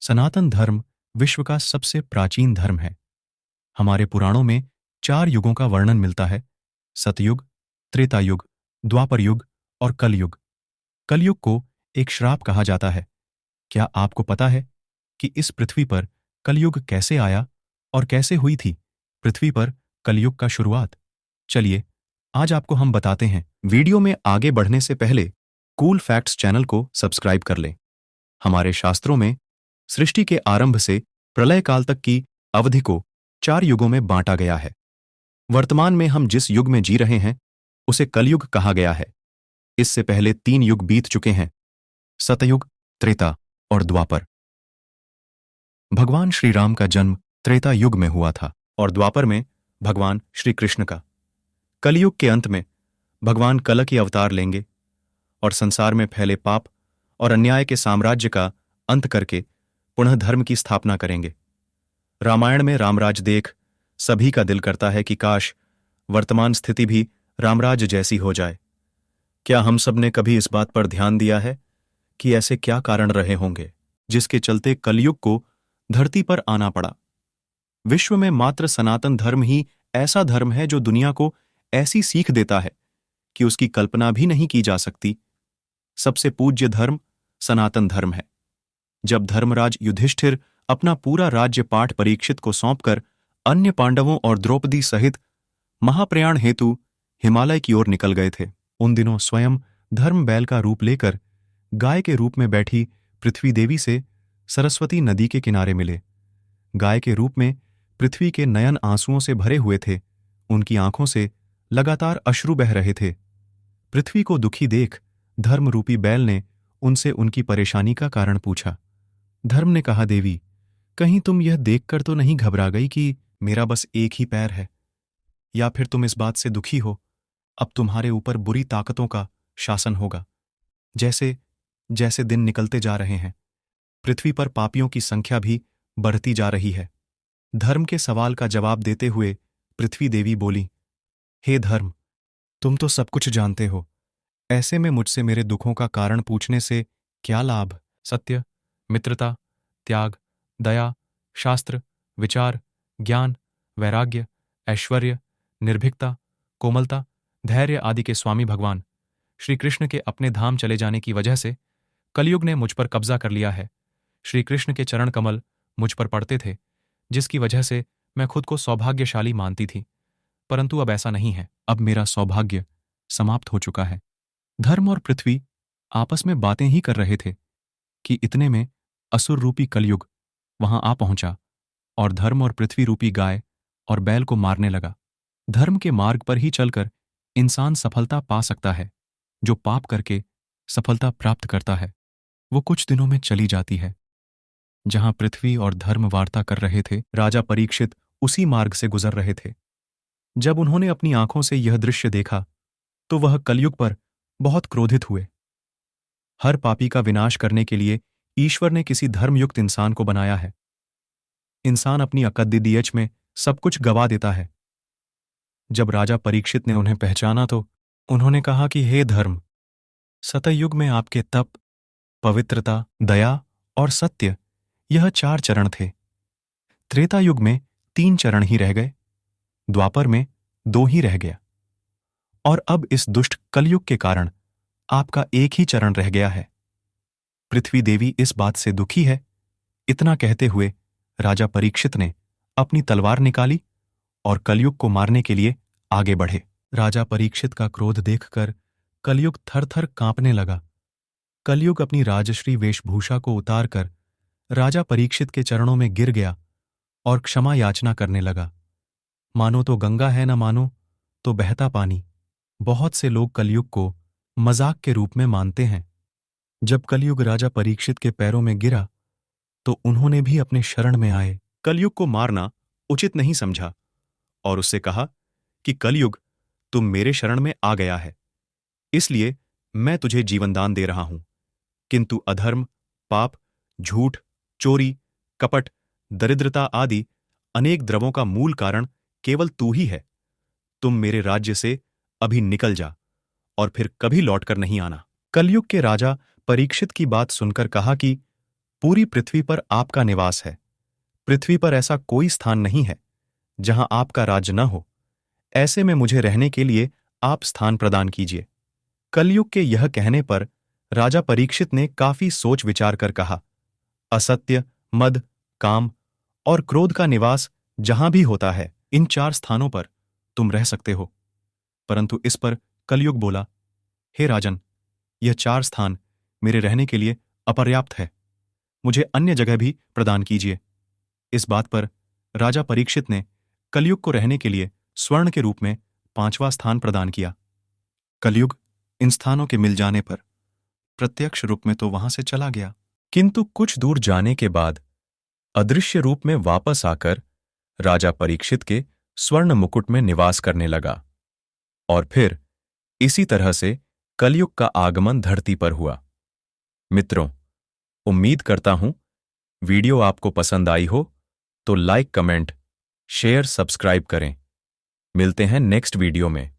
सनातन धर्म विश्व का सबसे प्राचीन धर्म है। हमारे पुराणों में 4 युगों का वर्णन मिलता है: सतयुग, त्रेता युग, द्वापर युग और कलयुग। कलयुग को एक श्राप कहा जाता है। क्या आपको पता है कि इस पृथ्वी पर कलयुग कैसे आया और कैसे हुई थी पृथ्वी पर कलयुग का शुरुआत? चलिए, आज आपको हम बताते हैं। वीडियो में आगे बढ़ने से पहले कूल फैक्ट्स चैनल को सब्सक्राइब कर लें। हमारे शास्त्रों में सृष्टि के आरंभ से प्रलय काल तक की अवधि को 4 युगों में बांटा गया है। वर्तमान में हम जिस युग में जी रहे हैं उसे कलयुग कहा गया है। इससे पहले 3 युग बीत चुके हैं: सतयुग, त्रेता और द्वापर। भगवान श्री राम का जन्म त्रेता युग में हुआ था और द्वापर में भगवान श्री कृष्ण का। कलयुग के अंत में भगवान कल की अवतार लेंगे और संसार में फैले पाप और अन्याय के साम्राज्य का अंत करके पुनः धर्म की स्थापना करेंगे। रामायण में रामराज देख सभी का दिल करता है कि काश वर्तमान स्थिति भी रामराज जैसी हो जाए। क्या हम सब ने कभी इस बात पर ध्यान दिया है कि ऐसे क्या कारण रहे होंगे जिसके चलते कलयुग को धरती पर आना पड़ा? विश्व में मात्र सनातन धर्म ही ऐसा धर्म है जो दुनिया को ऐसी सीख देता है कि उसकी कल्पना भी नहीं की जा सकती। सबसे पूज्य धर्म सनातन धर्म है। जब धर्मराज युधिष्ठिर अपना पूरा राज्य पाठ परीक्षित को सौंपकर अन्य पांडवों और द्रौपदी सहित महाप्रयाण हेतु हिमालय की ओर निकल गए थे, उन दिनों स्वयं धर्म बैल का रूप लेकर गाय के रूप में बैठी पृथ्वी देवी से सरस्वती नदी के किनारे मिले। गाय के रूप में पृथ्वी के नयन आंसुओं से भरे हुए थे। उनकी आंखों से लगातार अश्रु बह रहे थे। पृथ्वी को दुखी देख धर्म रूपी बैल ने उनसे उनकी परेशानी का कारण पूछा। धर्म ने कहा, देवी, कहीं तुम यह देखकर तो नहीं घबरा गई कि मेरा बस एक ही पैर है? या फिर तुम इस बात से दुखी हो अब तुम्हारे ऊपर बुरी ताकतों का शासन होगा? जैसे जैसे दिन निकलते जा रहे हैं पृथ्वी पर पापियों की संख्या भी बढ़ती जा रही है। धर्म के सवाल का जवाब देते हुए पृथ्वी देवी बोली, हे धर्म, तुम तो सब कुछ जानते हो, ऐसे में मुझसे मेरे दुखों का कारण पूछने से क्या लाभ? सत्य, मित्रता, त्याग, दया, शास्त्र, विचार, ज्ञान, वैराग्य, ऐश्वर्य, निर्भीकता, कोमलता, धैर्य आदि के स्वामी भगवान श्री कृष्ण के अपने धाम चले जाने की वजह से कलयुग ने मुझ पर कब्जा कर लिया है। श्री कृष्ण के चरण कमल मुझ पर पड़ते थे, जिसकी वजह से मैं खुद को सौभाग्यशाली मानती थी, परंतु अब ऐसा नहीं है। अब मेरा सौभाग्य समाप्त हो चुका है। धर्म और पृथ्वी आपस में बातें ही कर रहे थे कि इतने में असुर रूपी कलयुग वहां आ पहुंचा और धर्म और पृथ्वी रूपी गाय और बैल को मारने लगा। धर्म के मार्ग पर ही चलकर इंसान सफलता पा सकता है। जो पाप करके सफलता प्राप्त करता है वो कुछ दिनों में चली जाती है। जहां पृथ्वी और धर्म वार्ता कर रहे थे, राजा परीक्षित उसी मार्ग से गुजर रहे थे। जब उन्होंने अपनी आंखों से यह दृश्य देखा तो वह कलयुग पर बहुत क्रोधित हुए। हर पापी का विनाश करने के लिए ईश्वर ने किसी धर्मयुक्त इंसान को बनाया है। इंसान अपनी अकद्दियच में सब कुछ गवा देता है। जब राजा परीक्षित ने उन्हें पहचाना तो उन्होंने कहा कि हे धर्म, सतयुग में आपके तप, पवित्रता, दया और सत्य, यह 4 चरण थे। त्रेता युग में 3 चरण ही रह गए, द्वापर में 2 ही रह गया, और अब इस दुष्ट कलयुग के कारण आपका एक ही चरण रह गया है। पृथ्वी देवी इस बात से दुखी है। इतना कहते हुए राजा परीक्षित ने अपनी तलवार निकाली और कलयुग को मारने के लिए आगे बढ़े। राजा परीक्षित का क्रोध देखकर कलयुग थर-थर कांपने लगा। कलयुग अपनी राजश्री वेशभूषा को उतारकर राजा परीक्षित के चरणों में गिर गया और क्षमा याचना करने लगा। मानो तो गंगा है, न मानो तो बहता पानी। बहुत से लोग कलयुग को मजाक के रूप में मानते हैं। जब कलयुग राजा परीक्षित के पैरों में गिरा तो उन्होंने भी अपने शरण में आए कलयुग को मारना उचित नहीं समझा और उससे कहा कि कलयुग, तुम मेरे शरण में आ गया है, इसलिए मैं तुझे जीवनदान दे रहा हूं। किंतु अधर्म, पाप, झूठ, चोरी, कपट, दरिद्रता आदि अनेक द्रवों का मूल कारण केवल तू ही है। तुम मेरे राज्य से अभी निकल जा और फिर कभी लौटकर नहीं आना। कलयुग के राजा परीक्षित की बात सुनकर कहा कि पूरी पृथ्वी पर आपका निवास है। पृथ्वी पर ऐसा कोई स्थान नहीं है जहां आपका राज्य न हो। ऐसे में मुझे रहने के लिए आप स्थान प्रदान कीजिए। कलयुग के यह कहने पर राजा परीक्षित ने काफी सोच विचार कर कहा, असत्य, मद, काम और क्रोध का निवास जहां भी होता है, इन 4 स्थानों पर तुम रह सकते हो। परंतु इस पर कलयुग बोला, हे राजन, यह 4 स्थान मेरे रहने के लिए अपर्याप्त है। मुझे अन्य जगह भी प्रदान कीजिए। इस बात पर राजा परीक्षित ने कलयुग को रहने के लिए स्वर्ण के रूप में 5वां स्थान प्रदान किया। कलयुग इन स्थानों के मिल जाने पर प्रत्यक्ष रूप में तो वहां से चला गया, किंतु कुछ दूर जाने के बाद अदृश्य रूप में वापस आकर राजा परीक्षित के स्वर्ण मुकुट में निवास करने लगा। और फिर इसी तरह से कलयुग का आगमन धरती पर हुआ। मित्रों, उम्मीद करता हूं वीडियो आपको पसंद आई हो तो लाइक, कमेंट, शेयर, सब्सक्राइब करें। मिलते हैं नेक्स्ट वीडियो में।